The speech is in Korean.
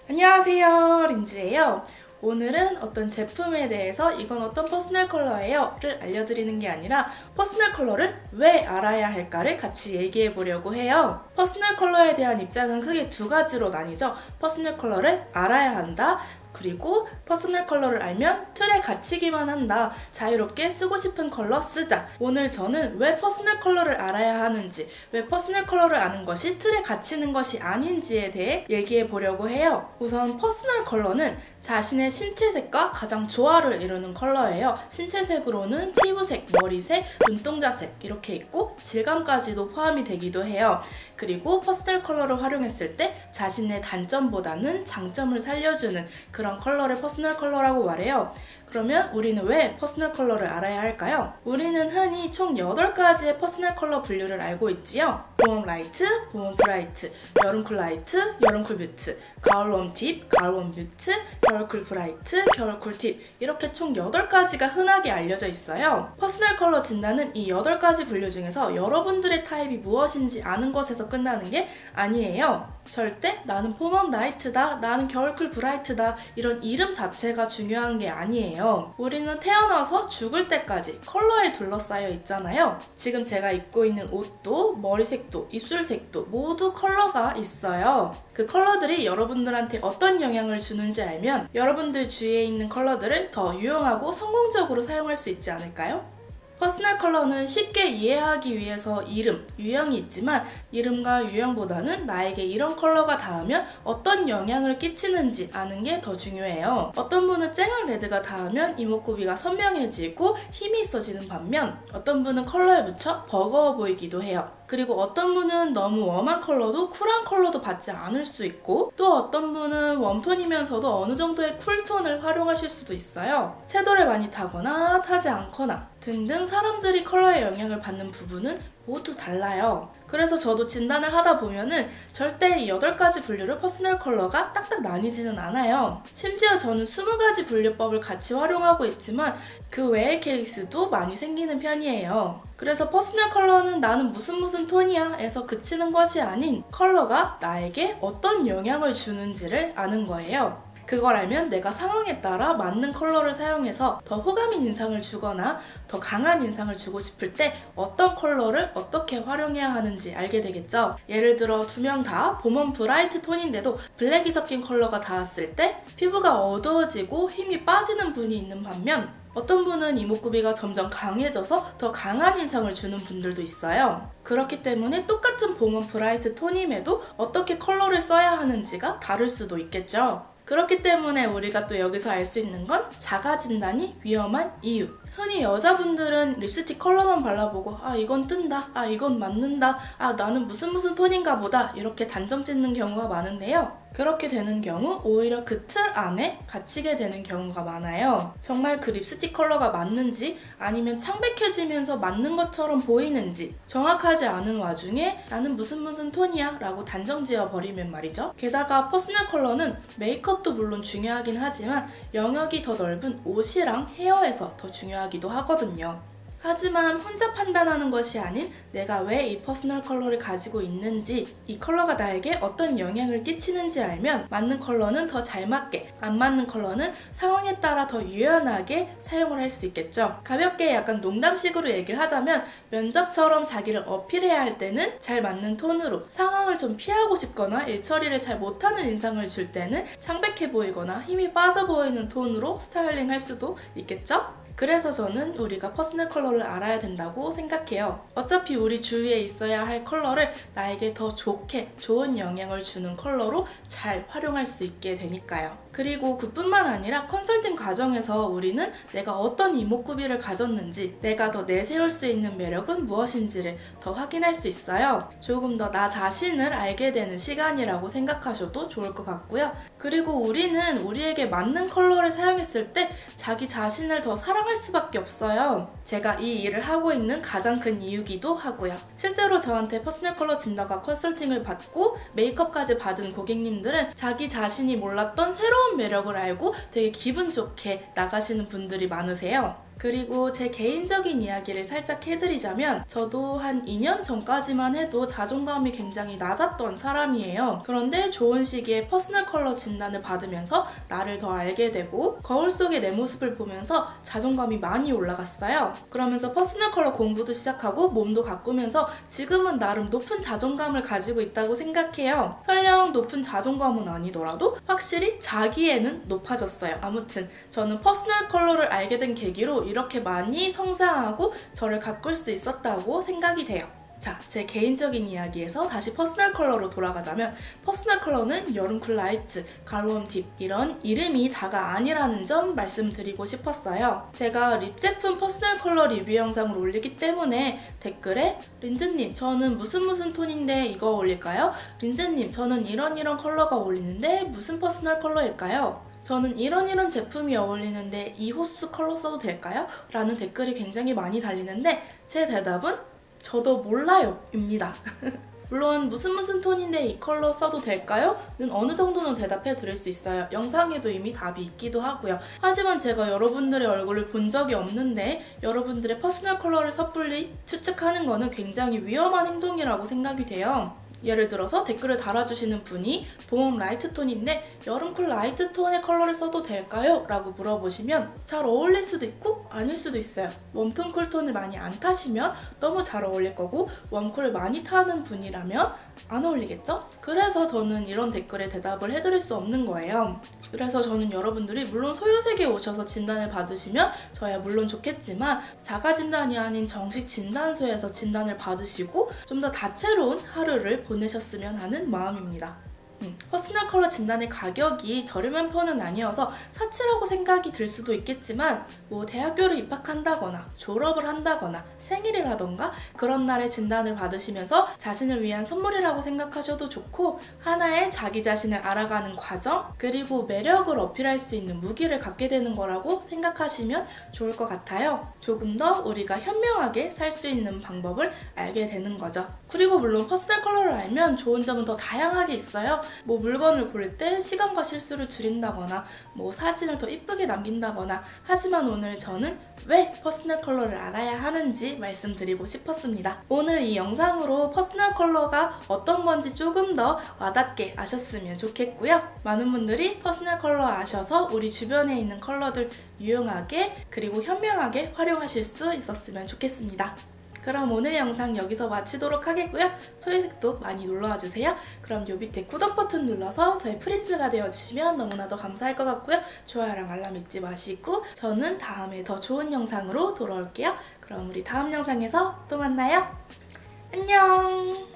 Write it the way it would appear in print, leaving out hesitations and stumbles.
안녕하세요, 린지예요. 오늘은 어떤 제품에 대해서 이건 어떤 퍼스널 컬러예요 를 알려드리는 게 아니라 퍼스널 컬러를 왜 알아야 할까를 같이 얘기해 보려고 해요. 퍼스널 컬러에 대한 입장은 크게 두 가지로 나뉘죠. 퍼스널 컬러를 알아야 한다, 그리고 퍼스널 컬러를 알면 틀에 갇히기만 한다, 자유롭게 쓰고 싶은 컬러 쓰자. 오늘 저는 왜 퍼스널 컬러를 알아야 하는지, 왜 퍼스널 컬러를 아는 것이 틀에 갇히는 것이 아닌지에 대해 얘기해 보려고 해요. 우선 퍼스널 컬러는 자신의 신체색과 가장 조화를 이루는 컬러예요. 신체색으로는 피부색, 머리색, 눈동자색 이렇게 있고 질감까지도 포함이 되기도 해요. 그리고 퍼스널 컬러를 활용했을 때 자신의 단점보다는 장점을 살려주는 그런 컬러를 퍼스널 컬러라고 말해요. 그러면 우리는 왜 퍼스널 컬러를 알아야 할까요? 우리는 흔히 총 8가지의 퍼스널 컬러 분류를 알고 있지요. 봄웜 라이트, 봄웜 브라이트, 여름쿨 라이트, 여름쿨 뮤트, 가을웜 딥, 가을웜 뮤트, 겨울쿨 브라이트, 겨울쿨 딥, 이렇게 총 8가지가 흔하게 알려져 있어요. 퍼스널 컬러 진단은 이 8가지 분류 중에서 여러분들의 타입이 무엇인지 아는 것에서 끝나는 게 아니에요. 절대 나는 봄웜 라이트다, 나는 겨울쿨 브라이트다, 이런 이름 자체가 중요한 게 아니에요. 우리는 태어나서 죽을 때까지 컬러에 둘러싸여 있잖아요. 지금 제가 입고 있는 옷도, 머리색도, 입술색도 모두 컬러가 있어요. 그 컬러들이 여러분들한테 어떤 영향을 주는지 알면 여러분들 주위에 있는 컬러들을 더 유용하고 성공적으로 사용할 수 있지 않을까요? 퍼스널 컬러는 쉽게 이해하기 위해서 이름, 유형이 있지만 이름과 유형보다는 나에게 이런 컬러가 닿으면 어떤 영향을 끼치는지 아는 게 더 중요해요. 어떤 분은 쨍한 레드가 닿으면 이목구비가 선명해지고 힘이 있어지는 반면 어떤 분은 컬러에 묻혀 버거워 보이기도 해요. 그리고 어떤 분은 너무 웜한 컬러도 쿨한 컬러도 받지 않을 수 있고, 또 어떤 분은 웜톤이면서도 어느 정도의 쿨톤을 활용하실 수도 있어요. 채도를 많이 타거나 타지 않거나 등등 사람들이 컬러에 영향을 받는 부분은 모두 달라요. 그래서 저도 진단을 하다 보면은 절대 이 8가지 분류를 퍼스널 컬러가 딱딱 나뉘지는 않아요. 심지어 저는 20가지 분류법을 같이 활용하고 있지만 그 외의 케이스도 많이 생기는 편이에요. 그래서 퍼스널 컬러는 나는 무슨 톤이야 에서 그치는 것이 아닌 컬러가 나에게 어떤 영향을 주는지를 아는 거예요. 그걸 알면 내가 상황에 따라 맞는 컬러를 사용해서 더 호감인 인상을 주거나 더 강한 인상을 주고 싶을 때 어떤 컬러를 어떻게 활용해야 하는지 알게 되겠죠. 예를 들어 두 명 다 봄웜 브라이트 톤인데도 블랙이 섞인 컬러가 닿았을 때 피부가 어두워지고 힘이 빠지는 분이 있는 반면 어떤 분은 이목구비가 점점 강해져서 더 강한 인상을 주는 분들도 있어요. 그렇기 때문에 똑같은 봄웜 브라이트 톤임에도 어떻게 컬러를 써야 하는지가 다를 수도 있겠죠. 그렇기 때문에 우리가 또 여기서 알 수 있는 건 자가 진단이 위험한 이유. 흔히 여자분들은 립스틱 컬러만 발라보고 아 이건 뜬다, 아 이건 맞는다, 아 나는 무슨 톤인가 보다 이렇게 단정 짓는 경우가 많은데요. 그렇게 되는 경우 오히려 그 틀 안에 갇히게 되는 경우가 많아요. 정말 그 립스틱 컬러가 맞는지 아니면 창백해지면서 맞는 것처럼 보이는지 정확하지 않은 와중에 나는 무슨 톤이야 라고 단정 지어버리면 말이죠. 게다가 퍼스널 컬러는 메이크업도 물론 중요하긴 하지만 영역이 더 넓은 옷이랑 헤어에서 더 중요하기도 하거든요. 하지만 혼자 판단하는 것이 아닌 내가 왜 이 퍼스널 컬러를 가지고 있는지, 이 컬러가 나에게 어떤 영향을 끼치는지 알면 맞는 컬러는 더 잘 맞게, 안 맞는 컬러는 상황에 따라 더 유연하게 사용을 할 수 있겠죠. 가볍게 약간 농담식으로 얘기를 하자면 면접처럼 자기를 어필해야 할 때는 잘 맞는 톤으로, 상황을 좀 피하고 싶거나 일처리를 잘 못하는 인상을 줄 때는 창백해 보이거나 힘이 빠져 보이는 톤으로 스타일링 할 수도 있겠죠? 그래서 저는 우리가 퍼스널 컬러를 알아야 된다고 생각해요. 어차피 우리 주위에 있어야 할 컬러를 나에게 더 좋게, 좋은 영향을 주는 컬러로 잘 활용할 수 있게 되니까요. 그리고 그뿐만 아니라 컨설팅 과정에서 우리는 내가 어떤 이목구비를 가졌는지, 내가 더 내세울 수 있는 매력은 무엇인지를 더 확인할 수 있어요. 조금 더 나 자신을 알게 되는 시간이라고 생각하셔도 좋을 것 같고요. 그리고 우리는 우리에게 맞는 컬러를 사용했을 때 자기 자신을 더 사랑할 수밖에 없어요. 제가 이 일을 하고 있는 가장 큰 이유기도 하고요. 실제로 저한테 퍼스널 컬러 진단과 컨설팅을 받고 메이크업까지 받은 고객님들은 자기 자신이 몰랐던 새로운 매력을 알고 되게 기분 좋게 나가시는 분들이 많으세요. 그리고 제 개인적인 이야기를 살짝 해드리자면 저도 한 2년 전까지만 해도 자존감이 굉장히 낮았던 사람이에요. 그런데 좋은 시기에 퍼스널 컬러 진단을 받으면서 나를 더 알게 되고 거울 속의 내 모습을 보면서 자존감이 많이 올라갔어요. 그러면서 퍼스널 컬러 공부도 시작하고 몸도 가꾸면서 지금은 나름 높은 자존감을 가지고 있다고 생각해요. 설령 높은 자존감은 아니더라도 확실히 자기애는 높아졌어요. 아무튼 저는 퍼스널 컬러를 알게 된 계기로 이렇게 많이 성장하고 저를 가꿀 수 있었다고 생각이 돼요. 자, 제 개인적인 이야기에서 다시 퍼스널 컬러로 돌아가자면 퍼스널 컬러는 여름쿨 라이트, 가을웜 딥 이런 이름이 다가 아니라는 점 말씀드리고 싶었어요. 제가 립 제품 퍼스널 컬러 리뷰 영상을 올리기 때문에 댓글에 린즈님 저는 무슨 톤인데 이거 올릴까요? 린즈님 저는 이런 컬러가 어울리는데 무슨 퍼스널 컬러일까요? 저는 이런 제품이 어울리는데 이 호수 컬러 써도 될까요? 라는 댓글이 굉장히 많이 달리는데 제 대답은 저도 몰라요 입니다. 물론 무슨 톤인데 이 컬러 써도 될까요? 는 어느 정도는 대답해 드릴 수 있어요. 영상에도 이미 답이 있기도 하고요. 하지만 제가 여러분들의 얼굴을 본 적이 없는데 여러분들의 퍼스널 컬러를 섣불리 추측하는 거는 굉장히 위험한 행동이라고 생각이 돼요. 예를 들어서 댓글을 달아주시는 분이 봄 라이트 톤인데 여름쿨 라이트 톤의 컬러를 써도 될까요? 라고 물어보시면 잘 어울릴 수도 있고 아닐 수도 있어요. 웜톤, 쿨톤을 많이 안 타시면 너무 잘 어울릴 거고 웜쿨을 많이 타는 분이라면 안 어울리겠죠? 그래서 저는 이런 댓글에 대답을 해드릴 수 없는 거예요. 그래서 저는 여러분들이 물론 소유색에 오셔서 진단을 받으시면 저야 물론 좋겠지만 자가진단이 아닌 정식 진단소에서 진단을 받으시고 좀 더 다채로운 하루를 보내셨으면 하는 마음입니다. 퍼스널 컬러 진단의 가격이 저렴한 편은 아니어서 사치라고 생각이 들 수도 있겠지만 뭐 대학교를 입학한다거나 졸업을 한다거나 생일이라던가 그런 날에 진단을 받으시면서 자신을 위한 선물이라고 생각하셔도 좋고 하나의 자기 자신을 알아가는 과정 그리고 매력을 어필할 수 있는 무기를 갖게 되는 거라고 생각하시면 좋을 것 같아요. 조금 더 우리가 현명하게 살 수 있는 방법을 알게 되는 거죠. 그리고 물론 퍼스널 컬러를 알면 좋은 점은 더 다양하게 있어요. 뭐 물건을 고를 때 시간과 실수를 줄인다거나 뭐 사진을 더 이쁘게 남긴다거나 하지만 오늘 저는 왜 퍼스널 컬러를 알아야 하는지 말씀드리고 싶었습니다. 오늘 이 영상으로 퍼스널 컬러가 어떤 건지 조금 더 와닿게 아셨으면 좋겠고요. 많은 분들이 퍼스널 컬러 아셔서 우리 주변에 있는 컬러들 유용하게 그리고 현명하게 활용하실 수 있었으면 좋겠습니다. 그럼 오늘 영상 여기서 마치도록 하겠고요. 소유색도 많이 놀러와주세요. 그럼 요 밑에 구독 버튼 눌러서 저의 프렌즈가 되어주시면 너무나도 감사할 것 같고요. 좋아요랑 알람 잊지 마시고 저는 다음에 더 좋은 영상으로 돌아올게요. 그럼 우리 다음 영상에서 또 만나요. 안녕!